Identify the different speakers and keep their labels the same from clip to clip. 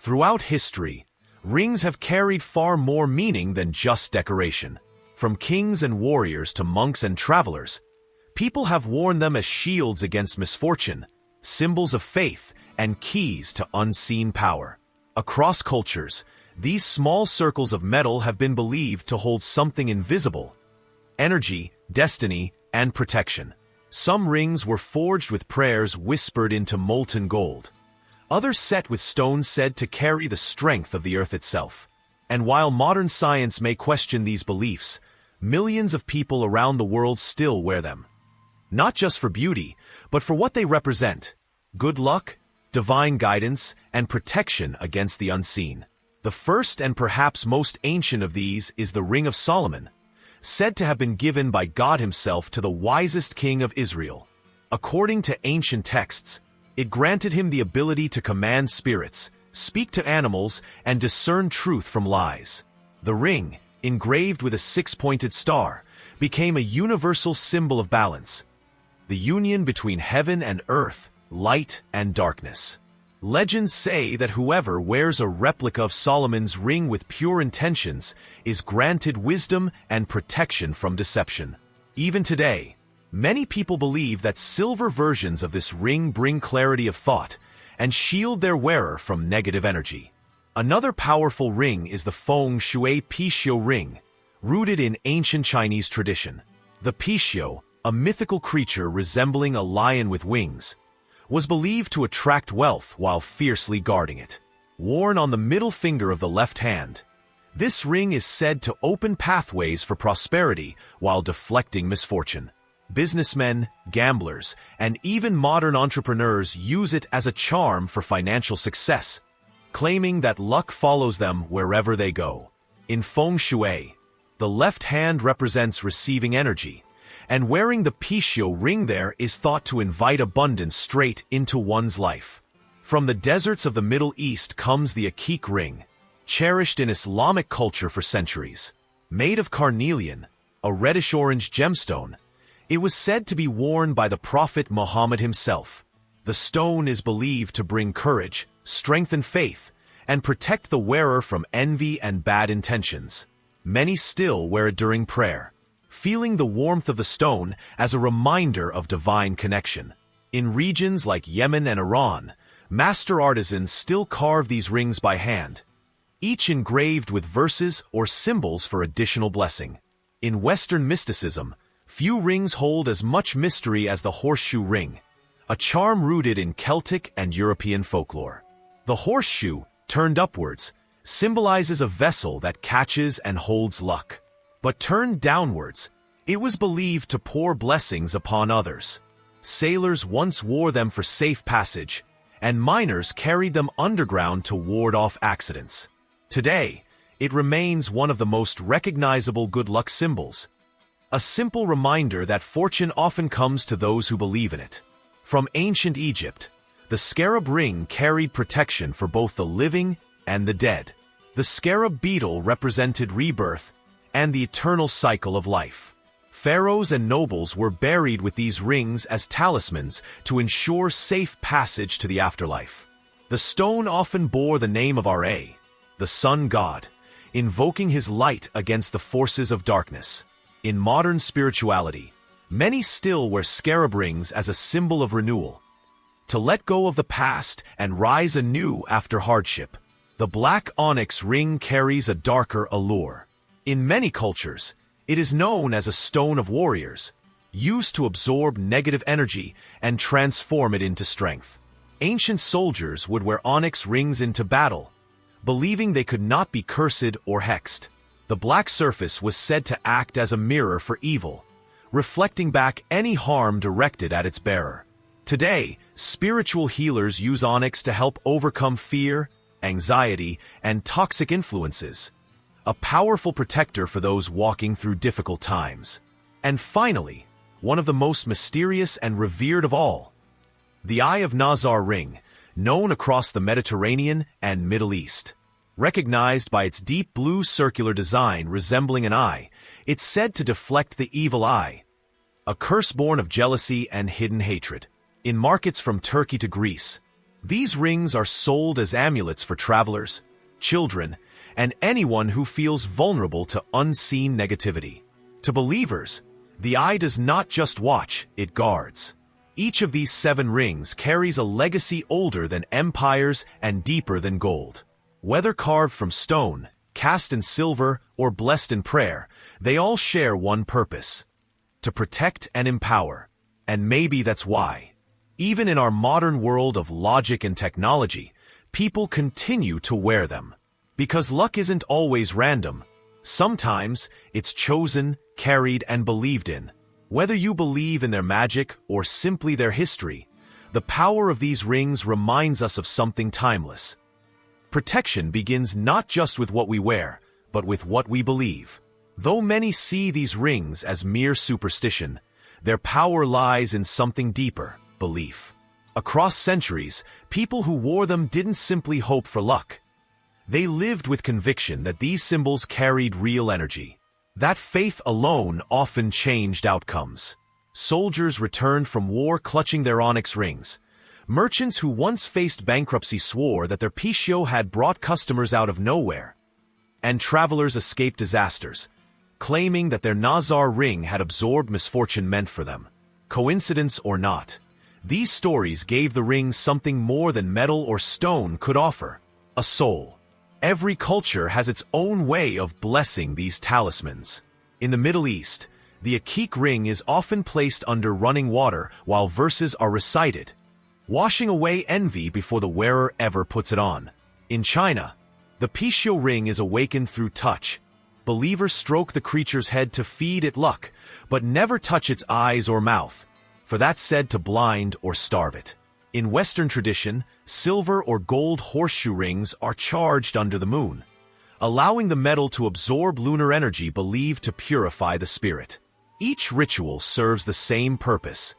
Speaker 1: Throughout history, rings have carried far more meaning than just decoration. From kings and warriors to monks and travelers, people have worn them as shields against misfortune, symbols of faith, and keys to unseen power. Across cultures, these small circles of metal have been believed to hold something invisible: energy, destiny, and protection. Some rings were forged with prayers whispered into molten gold. Others set with stones said to carry the strength of the earth itself. And while modern science may question these beliefs, millions of people around the world still wear them. Not just for beauty, but for what they represent: good luck, divine guidance, and protection against the unseen. The first and perhaps most ancient of these is the Ring of Solomon, said to have been given by God himself to the wisest king of Israel. According to ancient texts, it granted him the ability to command spirits, speak to animals, and discern truth from lies. The ring, engraved with a six-pointed star, became a universal symbol of balance, the union between heaven and earth, light and darkness. Legends say that whoever wears a replica of Solomon's ring with pure intentions is granted wisdom and protection from deception. Even today, many people believe that silver versions of this ring bring clarity of thought and shield their wearer from negative energy. Another powerful ring is the feng shui pixiu ring, rooted in ancient Chinese tradition. The pixiu, a mythical creature resembling a lion with wings, was believed to attract wealth while fiercely guarding it. Worn on the middle finger of the left hand, this ring is said to open pathways for prosperity while deflecting misfortune. Businessmen, gamblers, and even modern entrepreneurs use it as a charm for financial success, claiming that luck follows them wherever they go. In feng shui, the left hand represents receiving energy, and wearing the pixiu ring there is thought to invite abundance straight into one's life. From the deserts of the Middle East comes the Aqiq ring, cherished in Islamic culture for centuries. Made of carnelian, a reddish-orange gemstone, it was said to be worn by the Prophet Muhammad himself. The stone is believed to bring courage, strengthen faith, and protect the wearer from envy and bad intentions. Many still wear it during prayer, feeling the warmth of the stone as a reminder of divine connection. In regions like Yemen and Iran, master artisans still carve these rings by hand, each engraved with verses or symbols for additional blessing. In Western mysticism, few rings hold as much mystery as the horseshoe ring, a charm rooted in Celtic and European folklore. The horseshoe, turned upwards, symbolizes a vessel that catches and holds luck. But turned downwards, it was believed to pour blessings upon others. Sailors once wore them for safe passage, and miners carried them underground to ward off accidents. Today, it remains one of the most recognizable good luck symbols, a simple reminder that fortune often comes to those who believe in it. From ancient Egypt, the scarab ring carried protection for both the living and the dead. The scarab beetle represented rebirth and the eternal cycle of life. Pharaohs and nobles were buried with these rings as talismans to ensure safe passage to the afterlife. The stone often bore the name of Ra, the sun god, invoking his light against the forces of darkness. In modern spirituality, many still wear scarab rings as a symbol of renewal, to let go of the past and rise anew after hardship. The black onyx ring carries a darker allure. In many cultures, it is known as a stone of warriors, used to absorb negative energy and transform it into strength. Ancient soldiers would wear onyx rings into battle, believing they could not be cursed or hexed. The black surface was said to act as a mirror for evil, reflecting back any harm directed at its bearer. Today, spiritual healers use onyx to help overcome fear, anxiety, and toxic influences, a powerful protector for those walking through difficult times. And finally, one of the most mysterious and revered of all, the Eye of Nazar ring, known across the Mediterranean and Middle East. Recognized by its deep blue circular design resembling an eye, it's said to deflect the evil eye, a curse born of jealousy and hidden hatred. In markets from Turkey to Greece, These rings are sold as amulets for travelers, children, and anyone who feels vulnerable to unseen negativity. To believers, the eye does not just watch, it guards. Each of these 7 rings carries a legacy older than empires and deeper than gold. Whether carved from stone, cast in silver, or blessed in prayer, they all share one purpose: to protect and empower. And maybe that's why, even in our modern world of logic and technology, people continue to wear them. Because luck isn't always random. Sometimes it's chosen, carried, and believed in. Whether you believe in their magic or simply their history, the power of these rings reminds us of something timeless. Protection begins not just with what we wear, but with what we believe. Though many see these rings as mere superstition, their power lies in something deeper: belief. Across centuries, people who wore them didn't simply hope for luck. They lived with conviction that these symbols carried real energy. That faith alone often changed outcomes. Soldiers returned from war clutching their onyx rings. Merchants who once faced bankruptcy swore that their piccio had brought customers out of nowhere. And travelers escaped disasters, claiming that their Nazar ring had absorbed misfortune meant for them. Coincidence or not, these stories gave the ring something more than metal or stone could offer: a soul. Every culture has its own way of blessing these talismans. In the Middle East, the Akik ring is often placed under running water while verses are recited, washing away envy before the wearer ever puts it on. In China, the piccio ring is awakened through touch. Believers stroke the creature's head to feed it luck, but never touch its eyes or mouth, for that's said to blind or starve it. In Western tradition, silver or gold horseshoe rings are charged under the moon, allowing the metal to absorb lunar energy believed to purify the spirit. Each ritual serves the same purpose: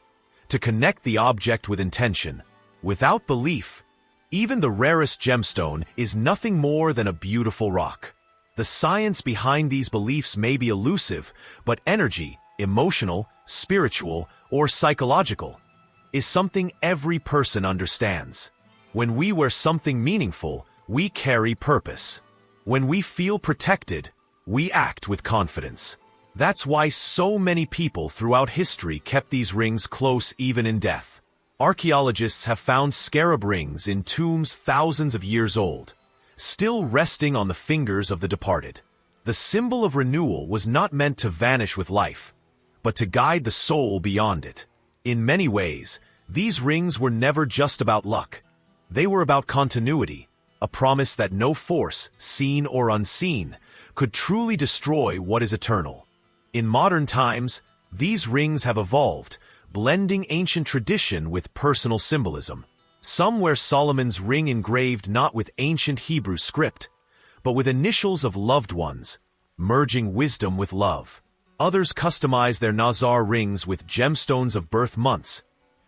Speaker 1: to connect the object with intention. Without belief, even the rarest gemstone is nothing more than a beautiful rock. The science behind these beliefs may be elusive, but energy, emotional, spiritual, or psychological, is something every person understands. When we wear something meaningful, we carry purpose. When we feel protected, we act with confidence. That's why so many people throughout history kept these rings close even in death. Archaeologists have found scarab rings in tombs thousands of years old, still resting on the fingers of the departed. The symbol of renewal was not meant to vanish with life, but to guide the soul beyond it. In many ways, these rings were never just about luck. They were about continuity, a promise that no force, seen or unseen, could truly destroy what is eternal. In modern times, these rings have evolved, blending ancient tradition with personal symbolism. Some wear Solomon's ring engraved not with ancient Hebrew script, but with initials of loved ones, merging wisdom with love. Others customize their Nazar rings with gemstones of birth months,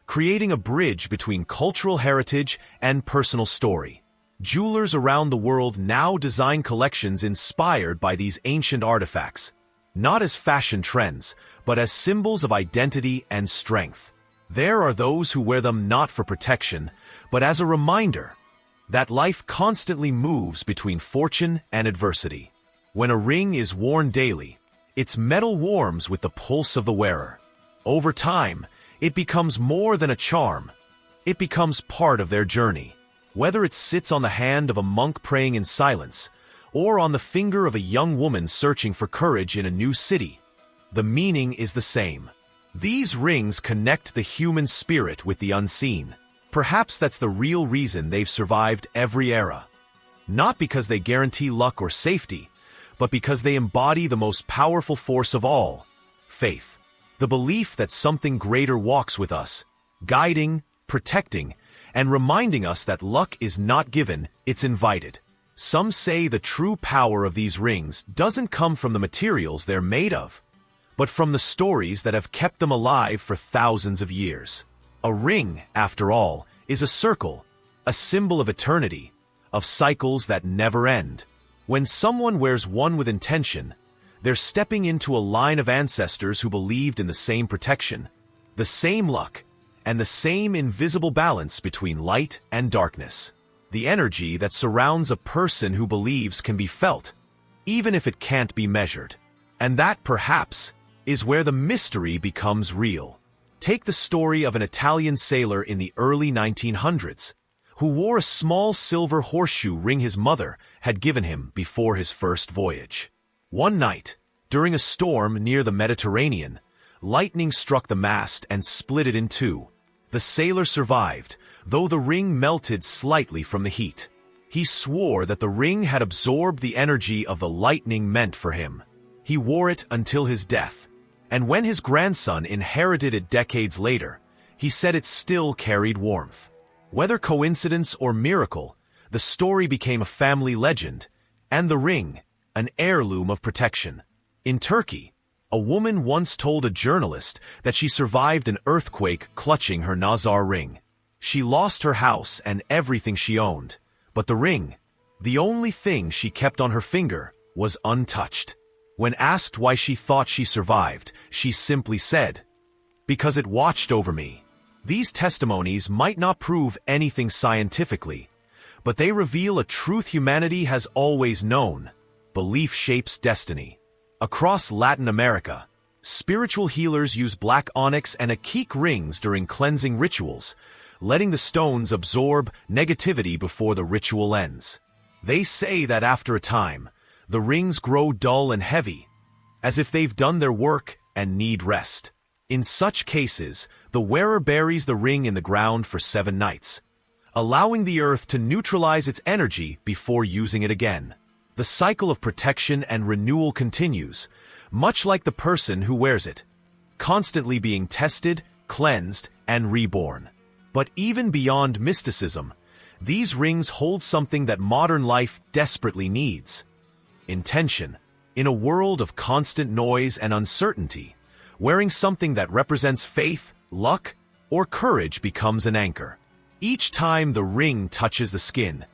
Speaker 1: creating a bridge between cultural heritage and personal story. Jewelers around the world now design collections inspired by these ancient artifacts, not as fashion trends, but as symbols of identity and strength. There are those who wear them not for protection, but as a reminder that life constantly moves between fortune and adversity. When a ring is worn daily, its metal warms with the pulse of the wearer. Over time, it becomes more than a charm. It becomes part of their journey. Whether it sits on the hand of a monk praying in silence, or on the finger of a young woman searching for courage in a new city, the meaning is the same. These rings connect the human spirit with the unseen. Perhaps that's the real reason they've survived every era. Not because they guarantee luck or safety, but because they embody the most powerful force of all: faith. The belief that something greater walks with us, guiding, protecting, and reminding us that luck is not given, it's invited. Some say the true power of these rings doesn't come from the materials they're made of, but from the stories that have kept them alive for thousands of years. A ring, after all, is a circle, a symbol of eternity, of cycles that never end. When someone wears one with intention, they're stepping into a line of ancestors who believed in the same protection, the same luck, and the same invisible balance between light and darkness. The energy that surrounds a person who believes can be felt, even if it can't be measured. And that, perhaps, is where the mystery becomes real. Take the story of an Italian sailor in the early 1900s, who wore a small silver horseshoe ring his mother had given him before his first voyage. One night, during a storm near the Mediterranean, lightning struck the mast and split it in two. The sailor survived, though the ring melted slightly from the heat. He swore that the ring had absorbed the energy of the lightning meant for him. He wore it until his death, and when his grandson inherited it decades later, he said it still carried warmth. Whether coincidence or miracle, the story became a family legend, and the ring, an heirloom of protection. In Turkey, a woman once told a journalist that she survived an earthquake clutching her Nazar ring. She lost her house and everything she owned, but the ring, the only thing she kept on her finger, was untouched. When asked why she thought she survived, she simply said, "Because it watched over me." These testimonies might not prove anything scientifically, but they reveal a truth humanity has always known: belief shapes destiny. Across Latin America, spiritual healers use black onyx and akik rings during cleansing rituals, letting the stones absorb negativity before the ritual ends. They say that after a time, the rings grow dull and heavy, as if they've done their work and need rest. In such cases, the wearer buries the ring in the ground for 7 nights, allowing the earth to neutralize its energy before using it again. The cycle of protection and renewal continues, much like the person who wears it, constantly being tested, cleansed, and reborn. But even beyond mysticism, these rings hold something that modern life desperately needs: intention. In a world of constant noise and uncertainty, wearing something that represents faith, luck, or courage becomes an anchor. Each time the ring touches the skin,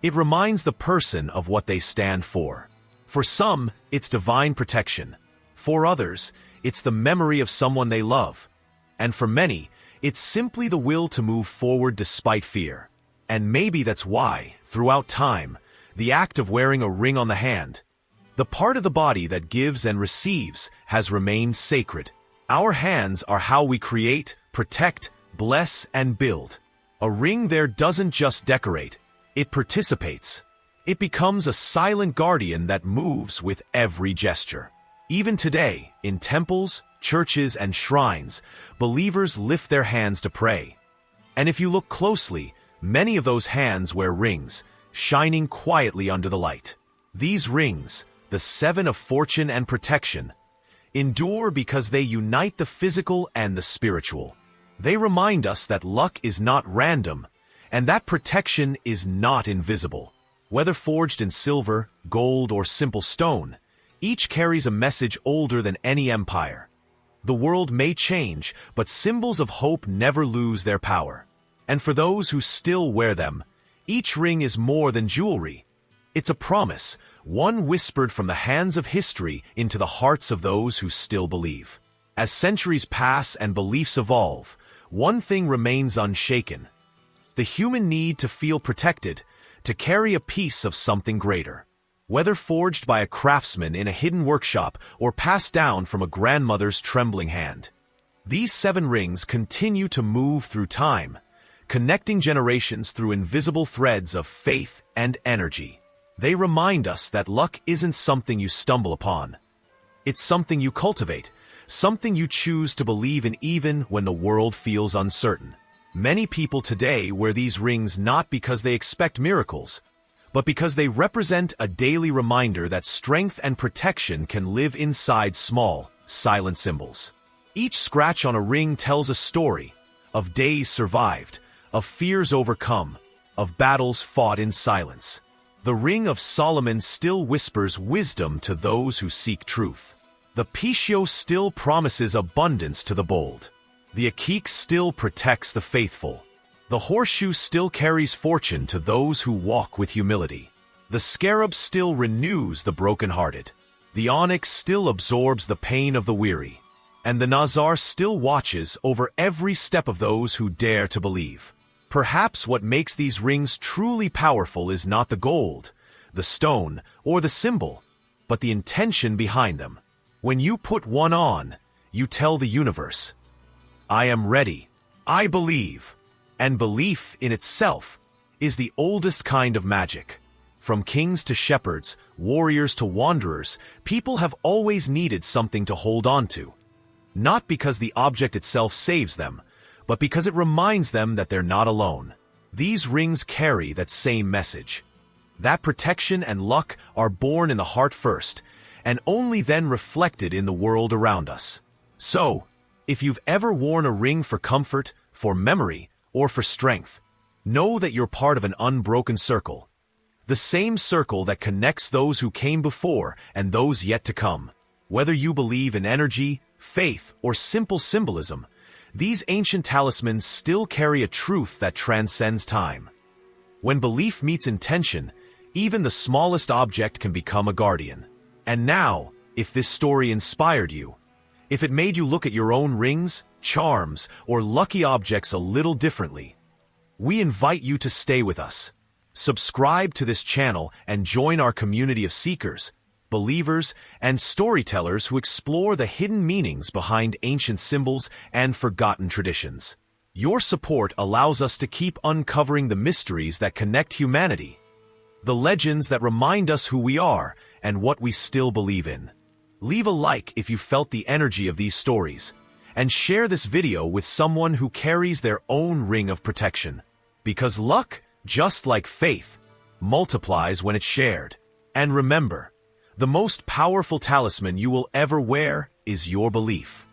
Speaker 1: it reminds the person of what they stand for. For some, it's divine protection. For others, it's the memory of someone they love. And for many, it's simply the will to move forward despite fear. And maybe that's why, throughout time, the act of wearing a ring on the hand, the part of the body that gives and receives, has remained sacred. Our hands are how we create, protect, bless, and build. A ring there doesn't just decorate, it participates. It becomes a silent guardian that moves with every gesture. Even today, in temples, churches, and shrines, believers lift their hands to pray. And if you look closely, many of those hands wear rings, shining quietly under the light. These rings, the 7 of fortune and protection, endure because they unite the physical and the spiritual. They remind us that luck is not random, and that protection is not invisible. Whether forged in silver, gold, or simple stone, each carries a message older than any empire. The world may change, but symbols of hope never lose their power. And for those who still wear them, each ring is more than jewelry. It's a promise, one whispered from the hands of history into the hearts of those who still believe. As centuries pass and beliefs evolve, one thing remains unshaken: the human need to feel protected, to carry a piece of something greater. Whether forged by a craftsman in a hidden workshop or passed down from a grandmother's trembling hand, these 7 rings continue to move through time, connecting generations through invisible threads of faith and energy. They remind us that luck isn't something you stumble upon. It's something you cultivate, something you choose to believe in even when the world feels uncertain. Many people today wear these rings not because they expect miracles, but because they represent a daily reminder that strength and protection can live inside small, silent symbols. Each scratch on a ring tells a story of days survived, of fears overcome, of battles fought in silence. The Ring of Solomon still whispers wisdom to those who seek truth. The Pishio still promises abundance to the bold. The Akik still protects the faithful. The horseshoe still carries fortune to those who walk with humility. The scarab still renews the brokenhearted. The onyx still absorbs the pain of the weary. and the Nazar still watches over every step of those who dare to believe. Perhaps what makes these rings truly powerful is not the gold, the stone, or the symbol, but the intention behind them. When you put one on, you tell the universe, "I am ready, I believe," and belief in itself is the oldest kind of magic. From kings to shepherds, warriors to wanderers, people have always needed something to hold on to. Not because the object itself saves them, but because it reminds them that they're not alone. These rings carry that same message. That protection and luck are born in the heart first, and only then reflected in the world around us. So, if you've ever worn a ring for comfort, for memory, or for strength, know that you're part of an unbroken circle. The same circle that connects those who came before and those yet to come. Whether you believe in energy, faith, or simple symbolism, these ancient talismans still carry a truth that transcends time. When belief meets intention, even the smallest object can become a guardian. And now, if this story inspired you, if it made you look at your own rings, charms, or lucky objects a little differently, we invite you to stay with us. Subscribe to this channel and join our community of seekers, believers, and storytellers who explore the hidden meanings behind ancient symbols and forgotten traditions. Your support allows us to keep uncovering the mysteries that connect humanity, the legends that remind us who we are and what we still believe in. Leave a like if you felt the energy of these stories, and share this video with someone who carries their own ring of protection. Because luck, just like faith, multiplies when it's shared. And remember, the most powerful talisman you will ever wear is your belief.